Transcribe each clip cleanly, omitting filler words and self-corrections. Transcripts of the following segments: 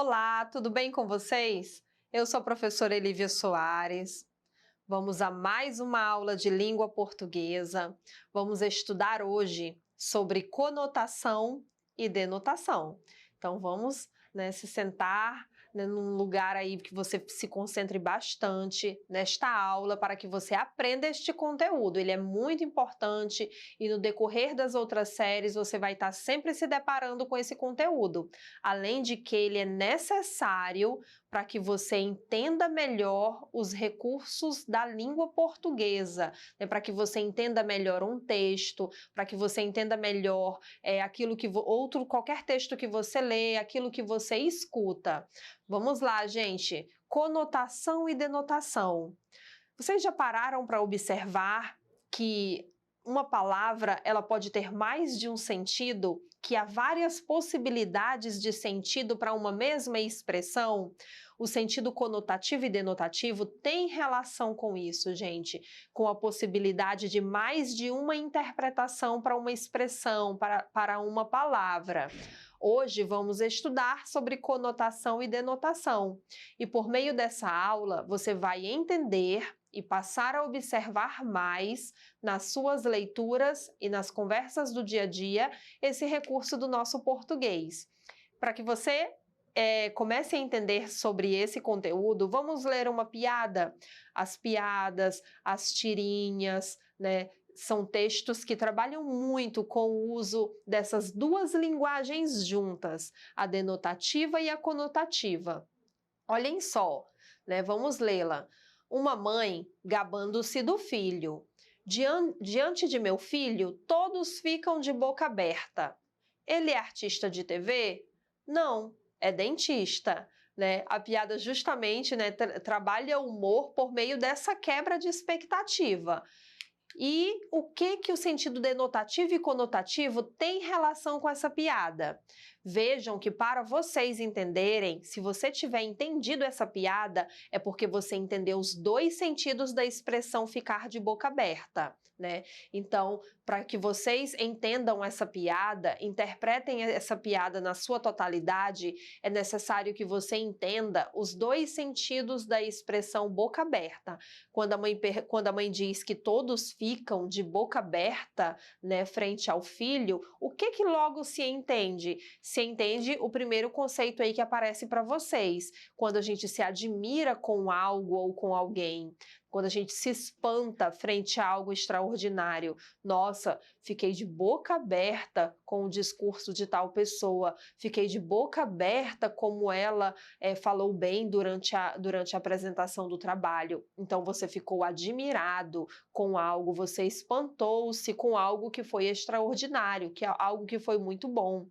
Olá, tudo bem com vocês? Eu sou a professora Elívia Soares. Vamos a mais uma aula de língua portuguesa. Vamos estudar hoje sobre conotação e denotação. Então vamos, se sentar, num lugar aí que você se concentre bastante nesta aula para que você aprenda este conteúdo. Ele é muito importante e no decorrer das outras séries você vai estar sempre se deparando com esse conteúdo. Além de que ele é necessário para que você entenda melhor os recursos da língua portuguesa, para que você entenda melhor um texto, para que você entenda melhor aquilo que qualquer texto que você lê, aquilo que você escuta. Vamos lá, gente. Conotação e denotação. Vocês já pararam para observar que uma palavra ela pode ter mais de um sentido, que há várias possibilidades de sentido para uma mesma expressão? O sentido conotativo e denotativo tem relação com isso, gente, com a possibilidade de mais de uma interpretação para uma expressão, para uma palavra. Hoje vamos estudar sobre conotação e denotação. E por meio dessa aula, você vai entender e passar a observar mais nas suas leituras e nas conversas do dia a dia esse recurso do nosso português. Para que você comece a entender sobre esse conteúdo, vamos ler uma piada. As piadas, as tirinhas, são textos que trabalham muito com o uso dessas duas linguagens juntas, a denotativa e a conotativa. Olhem só, vamos lê-la. Uma mãe gabando-se do filho. Diante de meu filho, todos ficam de boca aberta. Ele é artista de TV? Não, é dentista. A piada justamente trabalha o humor por meio dessa quebra de expectativa. E o que o sentido denotativo e conotativo tem relação com essa piada? Vejam que para vocês entenderem, se você tiver entendido essa piada, é porque você entendeu os dois sentidos da expressão ficar de boca aberta, Então, para que vocês entendam essa piada, interpretem essa piada na sua totalidade, é necessário que você entenda os dois sentidos da expressão boca aberta. Quando a mãe diz que todos ficam de boca aberta, frente ao filho, o que logo se entende? Se entende o primeiro conceito aí que aparece para vocês, quando a gente se admira com algo ou com alguém, quando a gente se espanta frente a algo extraordinário. Nossa, fiquei de boca aberta com o discurso de tal pessoa, fiquei de boca aberta como ela falou bem durante a apresentação do trabalho. Então você ficou admirado com algo, você espantou-se com algo que foi extraordinário, que é algo que foi muito bom.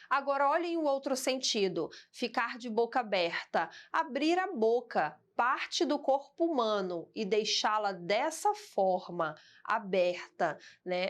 Agora olhem o outro sentido, ficar de boca aberta, abrir a boca, parte do corpo humano e deixá-la dessa forma, aberta,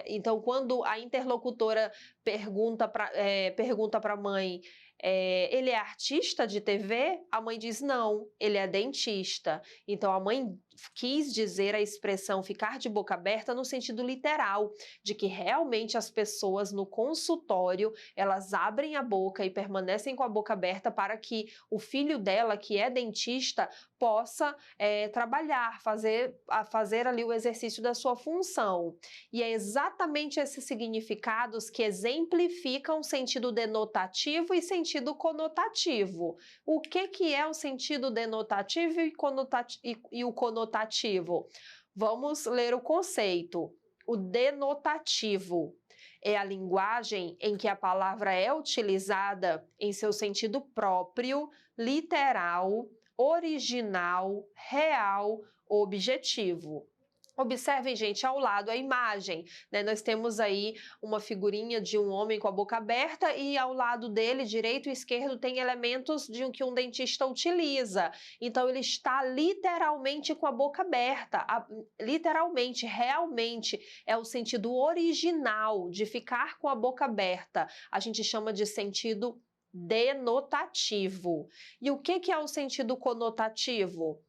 Então, quando a interlocutora pergunta para a mãe, ele é artista de TV? A mãe diz, não, ele é dentista. Então, a mãe quis dizer a expressão ficar de boca aberta no sentido literal, de que realmente as pessoas no consultório, elas abrem a boca e permanecem com a boca aberta para que o filho dela, que é dentista, possa trabalhar, fazer ali o exercício da sua função. E é exatamente esses significados que exemplificam o sentido denotativo e sentido conotativo. O que é o sentido denotativo e o conotativo? Vamos ler o conceito. O denotativo é a linguagem em que a palavra é utilizada em seu sentido próprio, literal, original, real, objetivo. Observem, gente, ao lado a imagem, Nós temos aí uma figurinha de um homem com a boca aberta e ao lado dele, direito e esquerdo, tem elementos que um dentista utiliza. Então, ele está literalmente com a boca aberta. Literalmente, realmente, é o sentido original de ficar com a boca aberta. A gente chama de sentido denotativo. E o que é o sentido conotativo?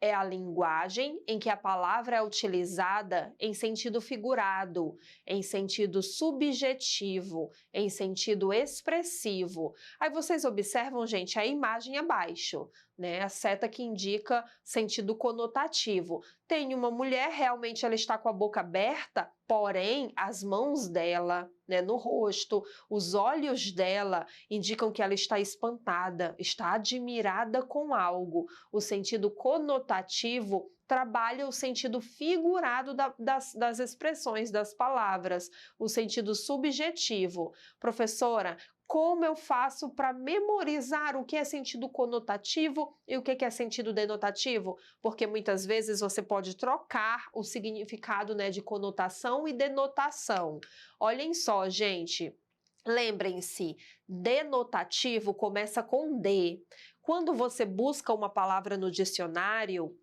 é a linguagem em que a palavra é utilizada em sentido figurado, em sentido subjetivo, em sentido expressivo. Aí vocês observam, gente, a imagem abaixo, né? A seta que indica sentido conotativo. Tem uma mulher, realmente ela está com a boca aberta, porém as mãos dela, né, no rosto, os olhos dela indicam que ela está espantada, está admirada com algo. O sentido conotativo trabalha o sentido figurado das expressões, das palavras, o sentido subjetivo. Professora, como eu faço para memorizar o que é sentido conotativo e o que é sentido denotativo? Porque muitas vezes você pode trocar o significado, né, de conotação e denotação. Olhem só, gente. Lembrem-se, denotativo começa com D. Quando você busca uma palavra no dicionário,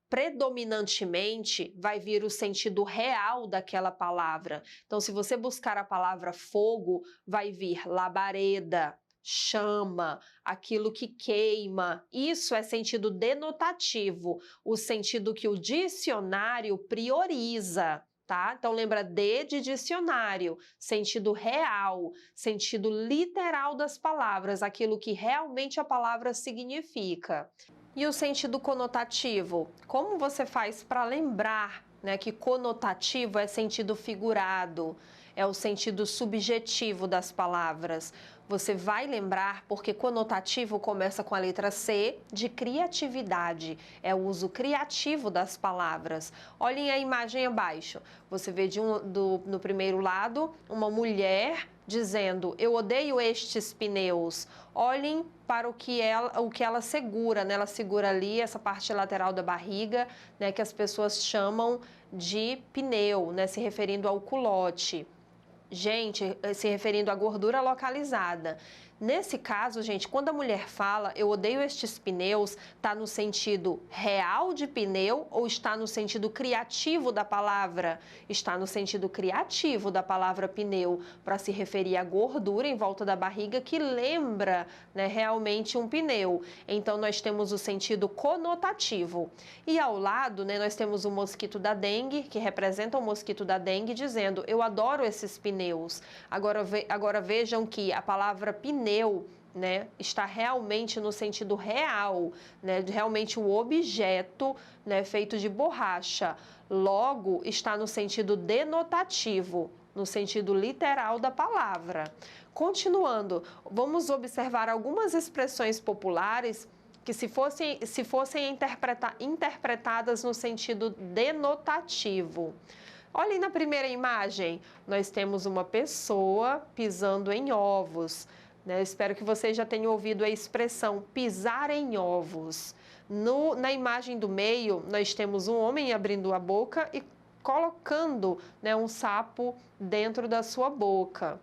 predominantemente vai vir o sentido real daquela palavra. Então, se você buscar a palavra fogo, vai vir labareda, chama, aquilo que queima. Isso é sentido denotativo, o sentido que o dicionário prioriza. Tá? Então, lembra de dicionário, sentido real, sentido literal das palavras, aquilo que realmente a palavra significa. E o sentido conotativo? Como você faz para lembrar, né, que conotativo é sentido figurado, é o sentido subjetivo das palavras? Você vai lembrar porque conotativo começa com a letra C de criatividade, é o uso criativo das palavras. Olhem a imagem abaixo. Você vê no primeiro lado uma mulher dizendo: eu odeio estes pneus. Olhem para o que ela segura, né? Ela segura ali essa parte lateral da barriga, né, que as pessoas chamam de pneu, né, se referindo ao culote. Gente, se referindo à gordura localizada. Nesse caso, gente, quando a mulher fala eu odeio estes pneus, está no sentido real de pneu ou está no sentido criativo da palavra? Está no sentido criativo da palavra pneu, para se referir à gordura em volta da barriga que lembra, né, realmente um pneu. Então, nós temos o sentido conotativo. E ao lado, né, nós temos o mosquito da dengue, que representa o mosquito da dengue, dizendo eu adoro esses pneus. Agora vejam que a palavra pneu, né, está realmente no sentido real, né, realmente o objeto, né, feito de borracha. Logo, está no sentido denotativo, no sentido literal da palavra. Continuando, vamos observar algumas expressões populares que se fossem interpretadas no sentido denotativo. Olhem na primeira imagem, nós temos uma pessoa pisando em ovos. Eu espero que vocês já tenham ouvido a expressão pisar em ovos. Na imagem do meio, nós temos um homem abrindo a boca e colocando, né, um sapo dentro da sua boca.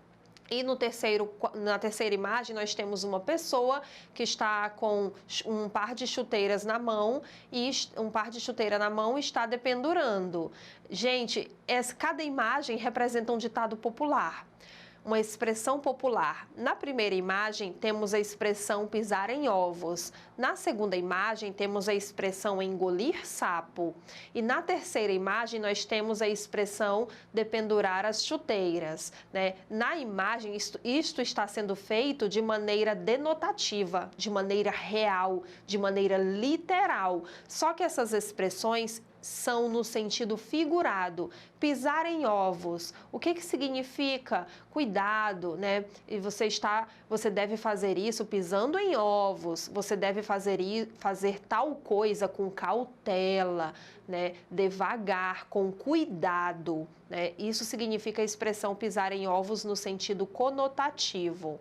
E na terceira imagem, nós temos uma pessoa que está com um par de chuteiras na mão e um par de chuteira na mão está dependurando. Gente, cada imagem representa um ditado popular, uma expressão popular. Na primeira imagem, temos a expressão pisar em ovos. Na segunda imagem, temos a expressão engolir sapo. E na terceira imagem, nós temos a expressão dependurar as chuteiras, né? Na imagem, isto está sendo feito de maneira denotativa, de maneira real, de maneira literal. Só que essas expressões são no sentido figurado. Pisar em ovos. O que significa? Cuidado, né? E você deve fazer isso pisando em ovos. Você deve fazer tal coisa com cautela, né? Devagar, com cuidado, né? Isso significa a expressão pisar em ovos no sentido conotativo.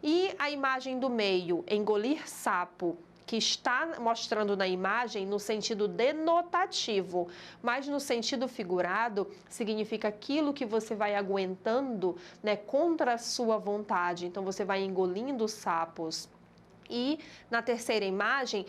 E a imagem do meio, engolir sapo, que está mostrando na imagem no sentido denotativo, mas no sentido figurado significa aquilo que você vai aguentando, né, contra a sua vontade. Então você vai engolindo sapos. E na terceira imagem,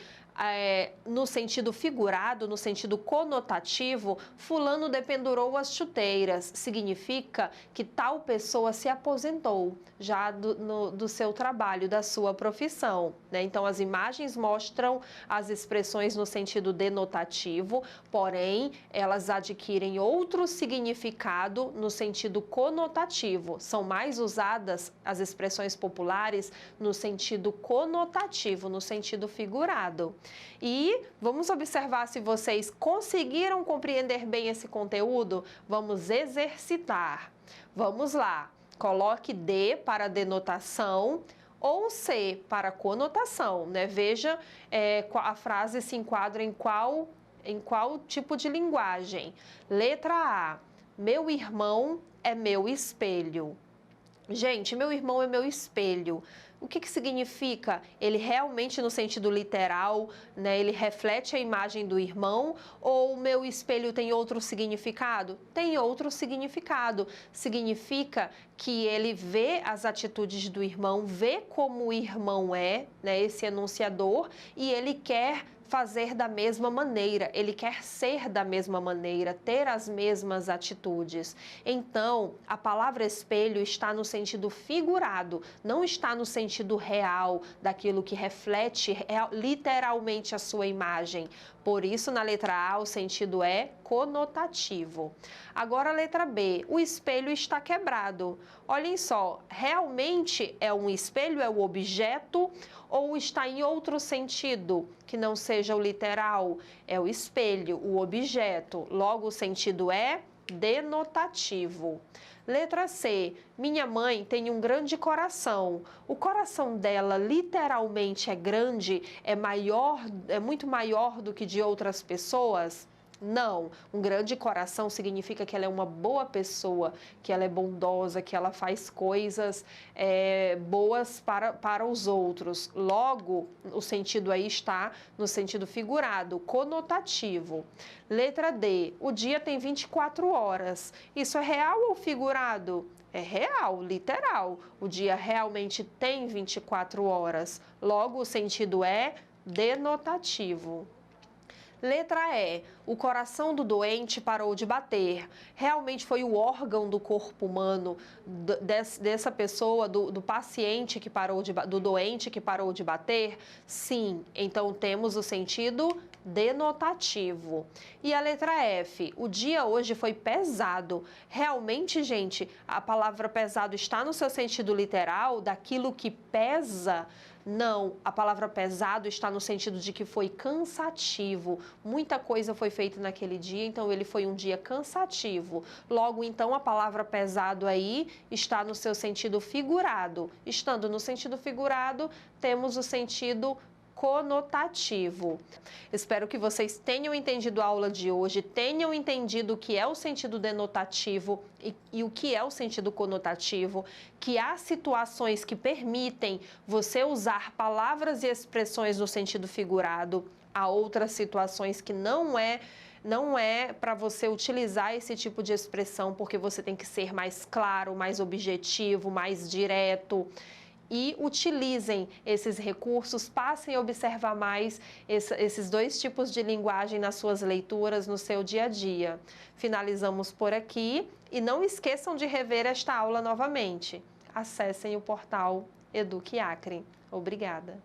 no sentido figurado, no sentido conotativo, fulano dependurou as chuteiras. Significa que tal pessoa se aposentou já do seu trabalho, da sua profissão, né? Então, as imagens mostram as expressões no sentido denotativo, porém, elas adquirem outro significado no sentido conotativo. São mais usadas as expressões populares no sentido conotativo, no sentido figurado. E vamos observar se vocês conseguiram compreender bem esse conteúdo? Vamos exercitar. Vamos lá. Coloque D para denotação ou C para conotação, né? Veja, a frase se enquadra em qual tipo de linguagem. Letra A. Meu irmão é meu espelho. Gente, meu irmão é meu espelho. O que significa? Ele realmente, no sentido literal, né, ele reflete a imagem do irmão, ou o meu espelho tem outro significado? Tem outro significado. Significa que ele vê as atitudes do irmão, vê como o irmão é, né, esse enunciador, e ele quer fazer da mesma maneira, ele quer ser da mesma maneira, ter as mesmas atitudes. Então, a palavra espelho está no sentido figurado, não está no sentido real, daquilo que reflete literalmente a sua imagem. Por isso, na letra A, o sentido é conotativo. Agora, a letra B, o espelho está quebrado. Olhem só, realmente é um espelho, é o objeto, ou está em outro sentido, que não seja o literal? É o espelho, o objeto. Logo, o sentido é denotativo. Letra C, minha mãe tem um grande coração. O coração dela literalmente é grande, é muito maior do que de outras pessoas? Não, um grande coração significa que ela é uma boa pessoa, que ela é bondosa, que ela faz coisas boas para os outros. Logo, o sentido aí está no sentido figurado, conotativo. Letra D, o dia tem 24 horas. Isso é real ou figurado? É real, literal. O dia realmente tem 24 horas. Logo, o sentido é denotativo. Letra E, o coração do doente parou de bater. Realmente foi o órgão do corpo humano dessa pessoa, do paciente que parou do doente que parou de bater? Sim, então temos o sentido denotativo. E a letra F, o dia hoje foi pesado. Realmente, gente, a palavra pesado está no seu sentido literal, daquilo que pesa? Não, a palavra pesado está no sentido de que foi cansativo. Muita coisa foi feita naquele dia, então ele foi um dia cansativo. Logo, então, a palavra pesado aí está no seu sentido figurado. Estando no sentido figurado, temos o sentido conotativo. Espero que vocês tenham entendido a aula de hoje, tenham entendido o que é o sentido denotativo e o que é o sentido conotativo, que há situações que permitem você usar palavras e expressões no sentido figurado, há outras situações que não é para você utilizar esse tipo de expressão, porque você tem que ser mais claro, mais objetivo, mais direto. E utilizem esses recursos, passem a observar mais esses dois tipos de linguagem nas suas leituras, no seu dia a dia. Finalizamos por aqui e não esqueçam de rever esta aula novamente. Acessem o portal Eduque Acre. Obrigada.